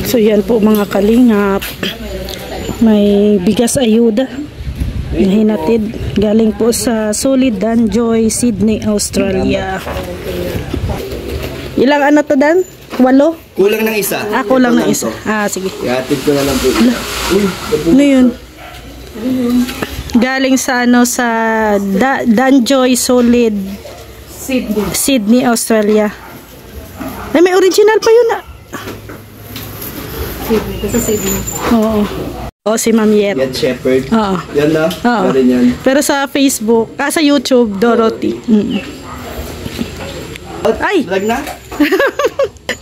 So yan po mga kalingap. May bigas ayuda na hinatid. Galing po sa Solid Danjoy, Sydney, Australia. Ilang ano to, Dan? 8? Kulang ng isa. Kulang ng isa. Sige. Ihatid ko na lang po. Ano yun? Galing sa sa Danjoy Solid Sydney, Australia. Ay, may original pa yun Sa Sydney. Oo. Si Ma'am Yet. Yet Shepherd. Oo. Yan na. Oo. Yan. Pero sa Facebook, sa YouTube, Dorothy. Ay! Vlog na?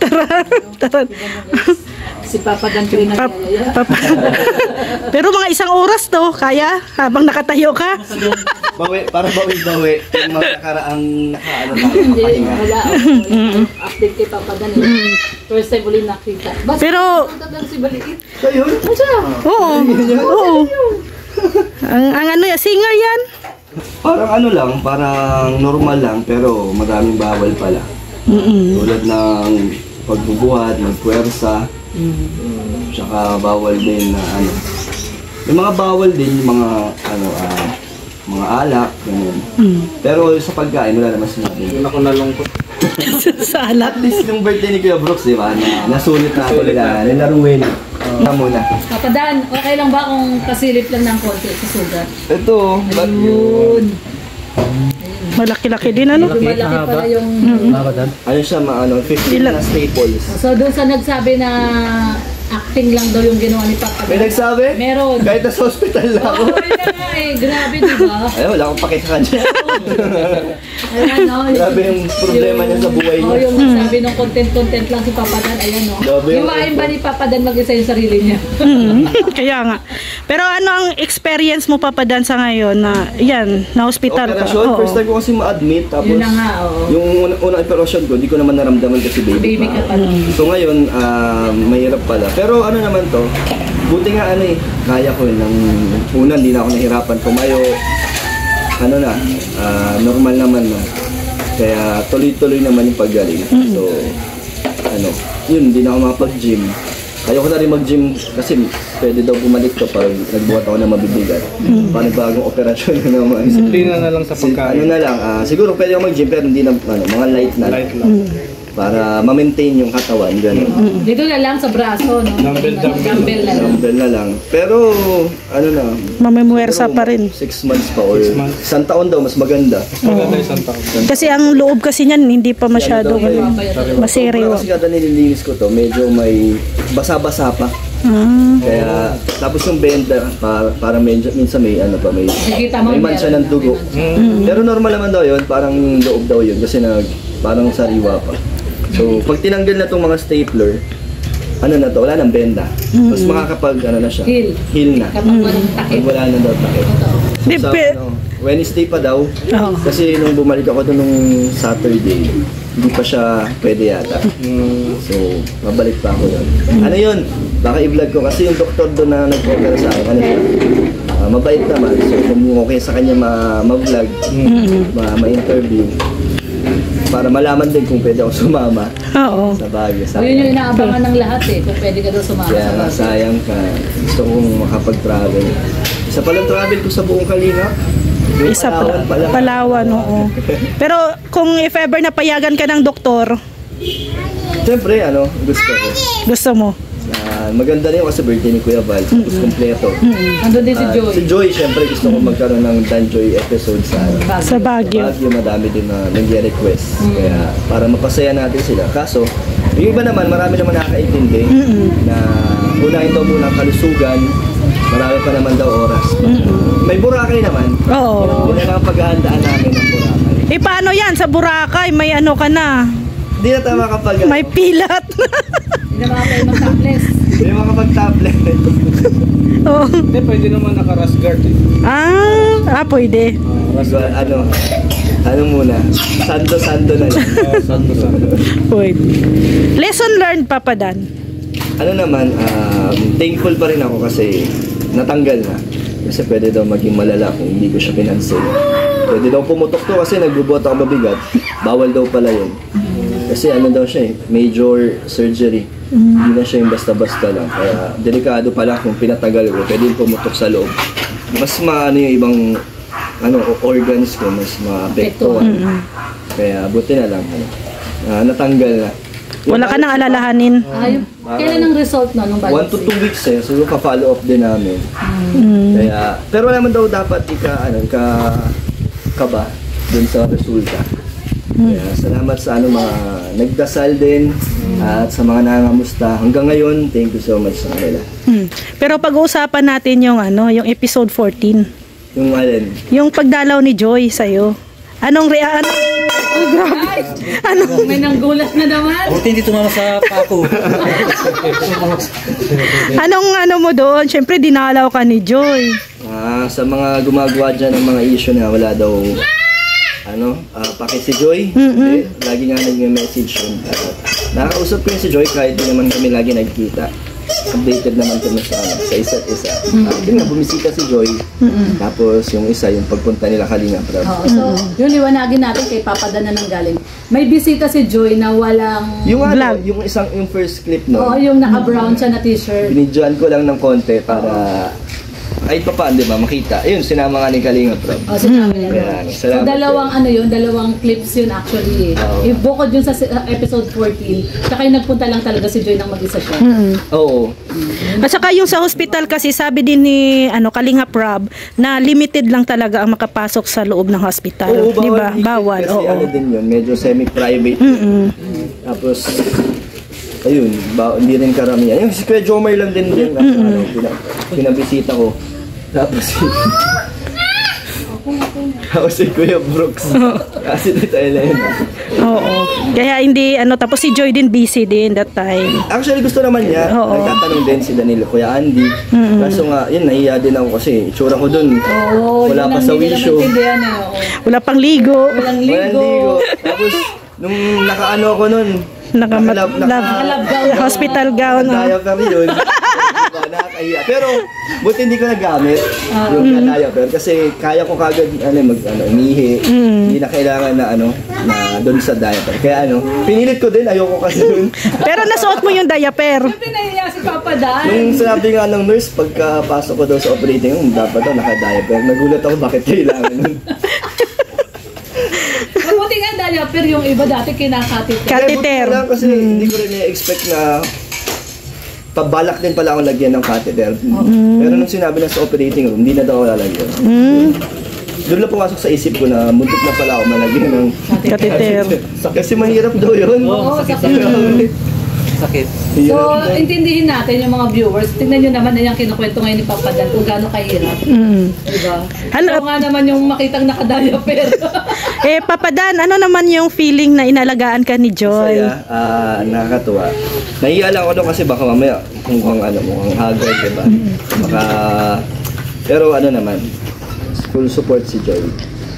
Tara. Si Papa Dan ko yung Pero mga 1 oras to, kaya? Habang nakatayo ka? Para bawi-bawi. Yung mga nakaraang Hindi, wala. Update kay Papa Dan. First time ulit nakita. Pero, Si Baliit. Kayo? oo. Ang ano yan, singer yan? Parang parang normal lang, pero maraming bawal pala. Tulad ng pagbubuhat, magpuwersa. Tsaka bawal din na yung mga bawal din yung mga mga alak, ganun. Pero sa pagkain wala naman sinabi. Hindi ako nalungkot. Sa alak. At least yung birthday ni Kuya Brooks, di ba? Nasulit na ako nilaruin. Muna. Papa Dan, okay lang ba kung kasilip lang ng konti sa sugat? Ito, Yun. Malaki-laki din, ano? Malaki pala yung... Ano siya, 15 na staples. So doon sa nagsabi na acting lang daw yung ginawa ni Papa Dan. May nagsabi? Meron. Kahit nasa hospital lang ako. Yun nga grabe diba? Ay, wala akong pakita ka dyan. Ayan, Grabe yung problema niya sa buhay niya. Yung sabi ng content lang si Papa Dan, ayan Hiwain ba ni Papa Dan mag-isa yung sarili niya? Kaya nga. Pero ano ang experience mo, Papa Dan, sa ngayon na, na hospital ka? Operasyon, first time ko kasi ma-admit. Tapos, yun na nga, yung unang operasyon ko, di ko naman naramdaman kasi baby ka pa. pa. So ngayon, mahirap pala. Pero ano naman to, buti nga kaya ko yun. Una, hindi na ako nahirapan tumayo. Normal naman na. Kaya tuloy-tuloy naman yung paggaling. So, yun, hindi na ako makapag-gym. Ayoko na rin mag-gym kasi pwede daw bumalik to pag nagbuhat ako na mabibigat. Panibagong operasyon na naman. Disiplina na lang sa pagkain. Siguro pwede ako mag-gym pero hindi na, mga light na. Light lang. Para ma-maintain yung katawan, gano'n. Dito na lang sa braso, no? Dumbbell na lang. Dumbbell na lang. Pero, Mamimuwersa pa rin. 6 months pa or 1 taon daw, mas maganda. Maganda isang taon. Kasi ang loob kasi niyan, hindi pa masyado maseriwa. Kasi kada nililinis ko to, medyo may basa-basa pa. Kaya, tapos yung benda, para minsan may may mancha ng dugo. Pero normal naman daw yun, parang loob daw yun, kasi parang sariwa pa. So, pag tinanggal na itong mga stapler, wala nang benda. Mas makakapag, na siya, heal na. Kapag walang takip. Wala na daw takip. So, Wednesday pa daw, kasi nung bumalik ako doon nung Saturday, hindi pa siya pwede yata. So, mabalik pa ako doon. Yun? Baka i-vlog ko kasi yung doktor doon na nag-opera sa akin, mabait naman. So, kung okay sa kanya ma-vlog, ma-interview, para malaman din kung pwede ako sumama sa Baguio. Yun yung inaabangan ng lahat kung pwede ka daw sumama sa Baguio. Sayang ka. Gusto kong makapag-travel. Isa palang travel ko sa buong Kalingap. Isa Palawan, oo. Pero kung if ever napayagan ka ng doktor, siyempre, gusto ko. Gusto mo? Maganda rin kasi birthday ni Kuya Val, tapos kompleto. Andun din si Joy. Si Joy, siyempre gusto ko magkaroon ng Danjoy episode sa Baguio. Madami din na nag-request. Kaya para mapasaya natin sila. Kaso, yung iba naman, marami naman nakakaintindi na unahin daw muna ang kalusugan, marami pa naman daw oras. May Boracay naman. Oo. Yun ang paghahandaan namin ng Boracay. Paano yan? Sa Boracay, may ka na? Hindi na tama kapag... May pilat. Hindi na makapay mag-topless. Hindi na makapag-tablet. Oo. Hindi, pwede naman naka-rash guard Pwede. Muna? Sando na lang. Sando. Pwede. Lesson learned, Papa Dan. Thankful pa rin ako kasi natanggal na. Kasi pwede daw maging malala kung hindi ko siya pinansin. Pwede daw pumutok to kasi nagbubuhat ako mabigat. Bawal daw pala yun. Kasi daw siya major surgery. Hindi na siya yung basta-basta lang. Kaya delikado pala kung pinatagal ko, pwede yung pumutok sa loob. Mas maano yung ibang organs ko, mas maapektuhan. Kaya buti na lang. Natanggal na. Wala ka nang alalahanin. Kailan ang result na nung 1 to 2 weeks so pa-follow up din namin. Kaya, pero naman daw dapat kaba dun sa resulta. Kaya salamat sa mga nagdasal din at sa mga nangangamusta. Hanggang ngayon, thank you so much sa kanila. Pero pag-uusapan natin yung yung episode 14. Yung alin? Yung pagdalaw ni Joy sa'yo. Anong May nanggulat na naman. Buti hindi tumama sa pako. Anong mo doon? Siyempre dinalaw ka ni Joy. Sa mga gumagawa dyan ng mga issue na wala daw paki si Joy. Lagi nga nag-message yun. Nakakausap ko yun si Joy kahit di naman kami lagi nagkita. Updated naman kami sa isa't isa. Yun nga, bumisita si Joy. Tapos yung isa, yung pagpunta nila Kalinga Prab. So, yung liwanagin natin kay Papa Dan na nanggaling. May bisita si Joy na walang... Yung first clip no. yung naka-brown siya na t-shirt. Binidyoan ko lang ng konti para ay paano, di ba, makita. Ayun, sinama nga ni Kalinga Prab. Sinabi niya. Kaya, So, dalawang clips yun actually. Bukod yun sa episode 14, tsaka yung nagpunta lang talaga si Joy nang mag-isa siya. Oo. At saka yung sa hospital kasi sabi din ni Kalinga Prab na limited lang talaga ang makapasok sa loob ng hospital. Oo, Di ba? bawal. Bawal. Kasi din yun, medyo semi-private. Tapos, ayun, hindi rin karamihan. Yung si Kuya Jomar lang din pinabisita ko. Tapos si Kuya Brooks. Kasi dito Elena. Oo. Kaya hindi, tapos si Joy din busy din that time. Actually, gusto naman niya. Nagtatanong din si Danilo, Kuya Andy. Kaso nga, yun, nahiya din ako kasi itsura ko dun. Wala pa sa wisho. Wala pang ligo. Walang ligo. Tapos, nung nakaano ako nun, hospital gown. Diaper yun. Nakakahiya. Pero, buti hindi ko nagamit yung diaper kasi kaya ko kagad umihi. Hindi na kailangan na doon sa diaper. Kaya pinilit ko din, ayoko kasi doon. Pero nasuot mo yung diaper. Buti nahiya si Papa Dan. Nung sinabi nga ng nurse, pagkapasok ko daw sa operating room, dapat daw naka-diaper. Nagulat ako bakit kailangan nun. Mabuti nga diaper, yung iba dati kinakatit. Catheter. Kasi hindi ko rin i-expect na pabalak din pala ako lagyan ng catheter. Pero nung sinabi na sa operating room, hindi na daw ako lalagyan. Doon lang pumasok sa isip ko na muntik na pala ako malagyan ng Catheter. Kasi mahirap daw yun. Sakit. So, intindihin natin yung mga viewers. Tingnan nyo naman na yung kinukwento ngayon ni Papa Dan kung gaano kahirap. Diba? So nga naman yung makitang nakadiaper. Papa Dan, ano naman yung feeling na inalagaan ka ni Joy? Saya, nakakatuwa. Nahiya lang ako doon kasi baka mamaya mukhang haggard, diba? Pero naman, full support si Joy.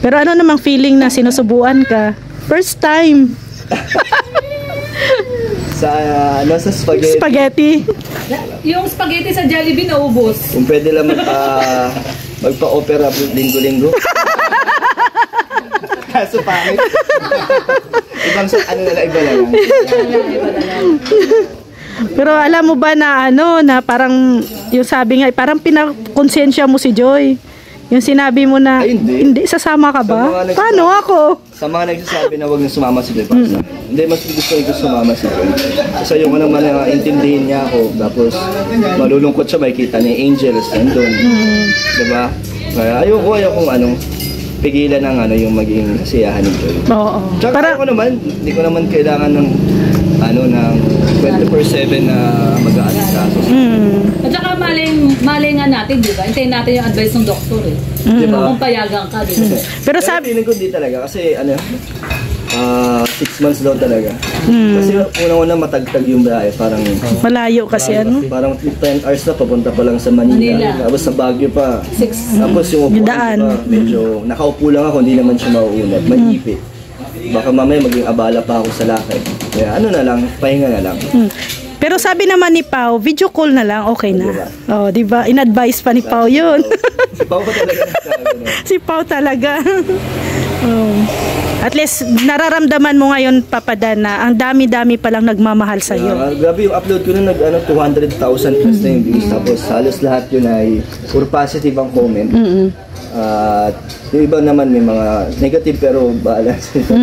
Pero ano namang feeling na sinusubuan ka? First time. Sa spaghetti. Spaghetti. Yung spaghetti sa Jollibee naubos. Kung pwede lang magpa-opera linggo-linggo. Kaso pangit. Iba na lang. Pero alam mo ba na na parang yung sabi nga parang pinakonsensya mo si Joy. Yung sinabi mo na hindi sasama ka ba? Paano ako? Sa mga nagsasabi na wag na sumama si Joy. Hindi, mas gusto ko sumama si Joy. Kasi yung naman intindihin niya ako. Tapos malulungkot siya, makikita niya yung angels nandun. Diba? Kaya ayoko pigilan ng yung maging kasiyahan ni Joy. Oo. Tsaka hindi ko naman kailangan ng ng 24/7 na mag-aasikaso. At saka malay nga natin, di ba? Hintayin natin yung advice ng doktor eh. Diba? Kung payagan ka, di ba? Pero sabi feeling ko di talaga kasi 6 months daw talaga. Kasi unang-una matagtag yung biyahe, parang malayo kasi parang 10 hours na papunta pa lang sa Manila. Tapos sa Baguio pa. 6. Tapos yung upuan pa, medyo nakaupo lang ako, hindi naman siya mauunat, manipit. Baka mamaya maging abala pa ako sa lakad. Kaya na lang, pahinga na lang. Pero sabi naman ni Pao, video call na lang, okay na. Oh, di ba? In-advise pa ni Pao 'yun. Si Pao pa talaga nagsabi. Si Pao talaga. Oh. At least nararamdaman mo ngayon, Papa Dan, na ang dami-dami palang nagmamahal sa iyo. Grabe yung upload ko na 200,000 plus na yung views. Tapos halos lahat yun ay puro positive ang comment. At yung iba naman may mga negative pero bahala sila.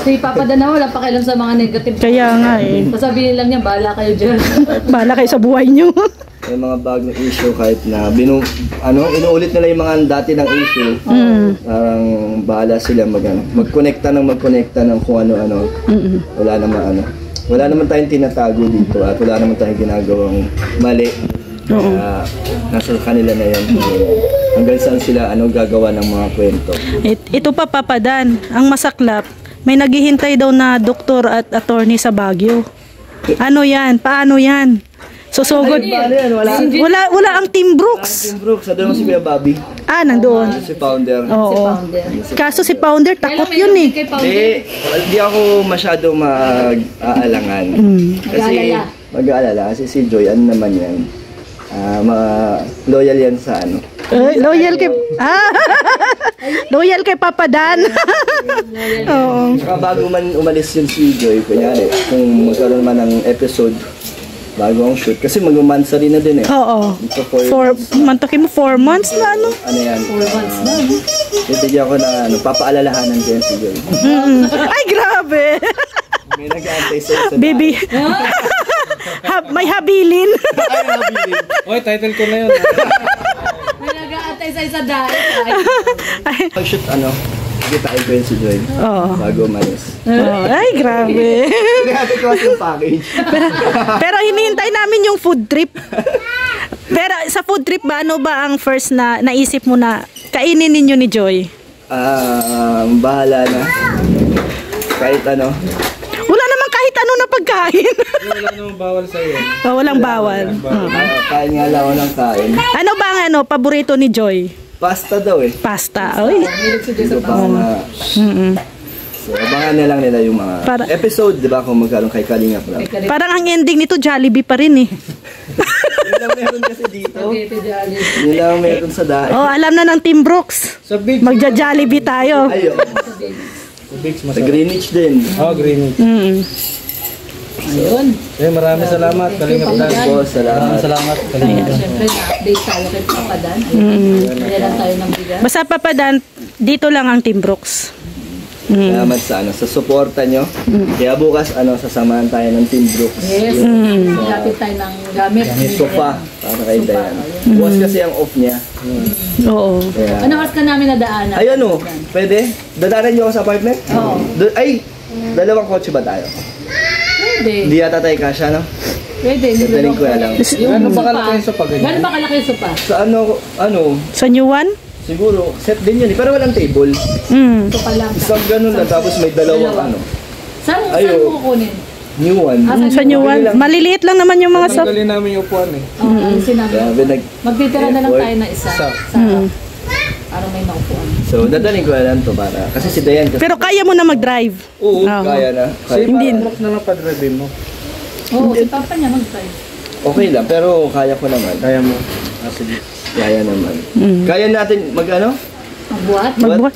Si Papa Dan na wala pa kailan sa mga negative. Kaya nga eh. Sasabihin lang niya, bahala kayo dyan. Bahala kayo sa buhay nyo. May mga bagong issue kahit na inuulit nila yung mga dati ng issue. Parang bahala sila mag-connecta ng kung ano-ano. Wala naman tayong tinatago dito at wala naman tayong ginagawang mali. Nasa kanila na yan. Hanggang saan sila gagawa ng mga kwento. Ito pa, Papa Dan, ang masaklap, may naghihintay daw na doktor at attorney sa Baguio. Ano yan? Paano yan? Susugod. Wala ang Team Brooks. Team Brooks, doon si Kuya Bobby. Nandoon. Si Founder. Oo. Kaso si Founder, takot yun eh. Hindi ako masyado mag-aalangan. Kasi mag-aalala. Kasi si Joy, ano naman yan? Loyal yan sa loyal kay loyal kay Papa Dan. Oo. Saka bago man umalis yun si Joy, kunyari, kung magkaroon man ng episode bago ang shoot, kasi mag-mansari na din eh. Oo. So, 4 months na ano? Ano yan? 4 months na. Bibigyan ko na papaalalahanan ko yan si Joy. Ay, grabe! May nag-aantay sa Baby. May habilin. Ay, habilin. Oy, title ko na yun. May nag-aantay sa isa dahil. Pag-shoot kitain ko yun si Joy. Bago umalis. Ay, grabe. Grabe ko yung package. Pero hinihintay namin yung food trip. Pero sa food trip ba, ano ba ang first na naisip mo na kainin ninyo ni Joy? Bahala na. Kahit ano. Wala naman kahit ano na pagkain. Wala namang bawal sa'yo. Walang bawal. Kain nga lang ako ng kain. Ano ba ang paborito ni Joy? Pasta daw eh. Pasta. Oy. So, abangan na lang nila yung mga episode, di ba, kung magkaroon kay Kalingap lang. Parang ang ending nito, Jollibee pa rin eh. Yun lang meron kasi dito. Yun lang meron sa dahil. Alam na ng Team Brooks. Magja-Jollibee tayo. Ayun. Sa Greenwich din. Greenwich. Ayun. Maraming salamat. Kalingap Dan. Salamat. Siyempre, na-update tayo kay Papa Dan. Kaya lang tayo ng bigas. Basta Papa Dan, dito lang ang Team Brooks. Salamat sa suporta nyo. Kaya bukas sasamahan tayo ng Team Brooks. Yes. Lapit tayo ng gamit. Sofa para kay Dayan. Bukas kasi ang off niya. Oo. Ano oras ka namin nadaanan? Ayun pwede? Dadaanan nyo ako sa apartment? Oo. Ay, dalawang kotse ba tayo? Pwede. Hindi yata tayo kasya, no? Pwede. Dadaling ko lang. Gano'n ba kalaki yung sopa? Gano'n ba kalaki yung sopa? Sa Sa New One? siguro, set din yun eh. Pero walang table. Sopa lang. Isang ganun lang, tapos may dalawang Saan mo kukunin? New One. Sa New One. Maliliit lang naman yung mga Tanggalin namin yung upuan eh. Sinabi. Magtitira na lang tayo na isa. Para may naupuan. So, dadaling ko lang to para. Kasi si Dayan kasi. Pero kaya mo na mag-drive? Oo, kaya na. Hindi. Brooks na lang pa-drive mo. Oo, si Papa niya mag-drive. Okay lang, pero kaya ko naman. Kaya mo. Sige. Kaya naman. Kaya natin mag-ano? Magbuhat? Magbuhat?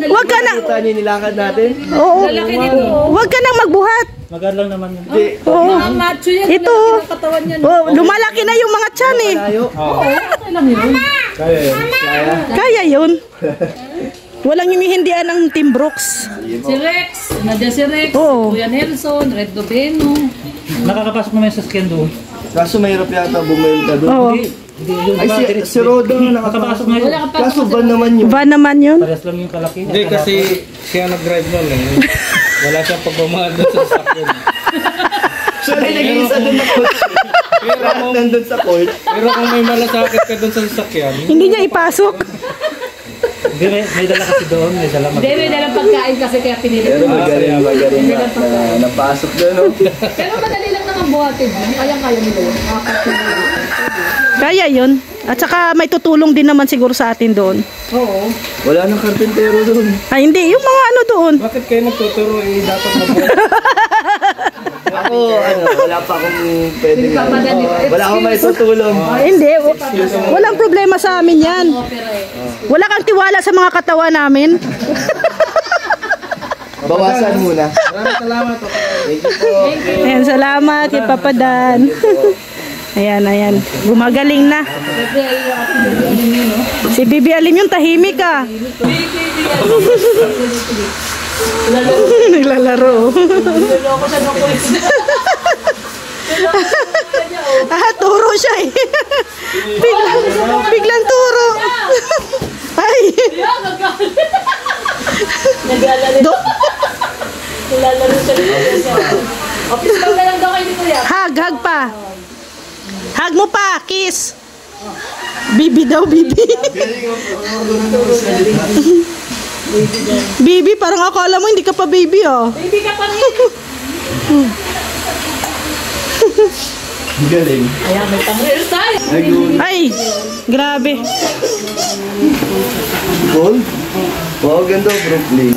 Wag ka na. Kita nilakad natin. Oo. Lalaki nito. Wag ka nang magbuhat. Magaan lang naman yun. Hindi. Mga macho yan. Ito. Katawan yan. Lumalaki na yung mga tiyan eh. Oo, okay lang yun. Kaya yun. Kaya yun. Walang hinihindihan ng Team Brooks. Si Rex. Nandiyan si Rex. Oo. Kuya Nelson. Red Doveno. Nakakapasok mo yung sasakyan doon. Kaso mahirap yata bumenta doon. Oo. Ay, si Rodo nakapasok na yun. Kaso van naman yun. Van naman yun. Parehas lang yung kalaki. Hindi kasi siya nag-drive noon eh. Wala siyang pagmamahal doon sa sasakyan. Siya rin nag-iisa doon na court. Pero nandun sa court. Pero kung may malasakit ka doon sa sasakyan. Hindi niya ipasok. Hindi, may dala kasi doon. May dala Hindi, may dalang pagkain kasi kaya pinili Pero ko. magaling na napasok doon. No? Pero madali lang naman buhatin. Kayang-kaya nila yun. Kaya yun. At saka may tutulong din naman siguro sa atin doon. Oo. Wala nang karpentero doon. Ay hindi, yung mga ano doon. Bakit kayo nagtuturo eh? Dapat mabuhay. Ako, wala pa akong pwedeng wala akong may tutulong. Hindi, walang problema sa amin yan. Wala kang tiwala sa mga katawan namin. Bawasan muna. Maraming salamat. Thank you po. Ayan, salamat kay Papa Dan. Ayan, ayan. Gumagaling na. Si Bibi Alim yung tahimik ah. Naglalaro. Turo siya eh. Biglang turo. Ay. Naglalaro. Naglalaro siya. Office lang na lang daw kayo ni Kuya. Hug pa. Hug mo pa, kiss. Bibi daw, Bibi. Bibi, parang akala mo hindi ka pa baby oh. Baby ka pa rin. Galing. Ayan, may pang-hairstyle. Ay, grabe. Gold? Wow, ganda Brooklyn.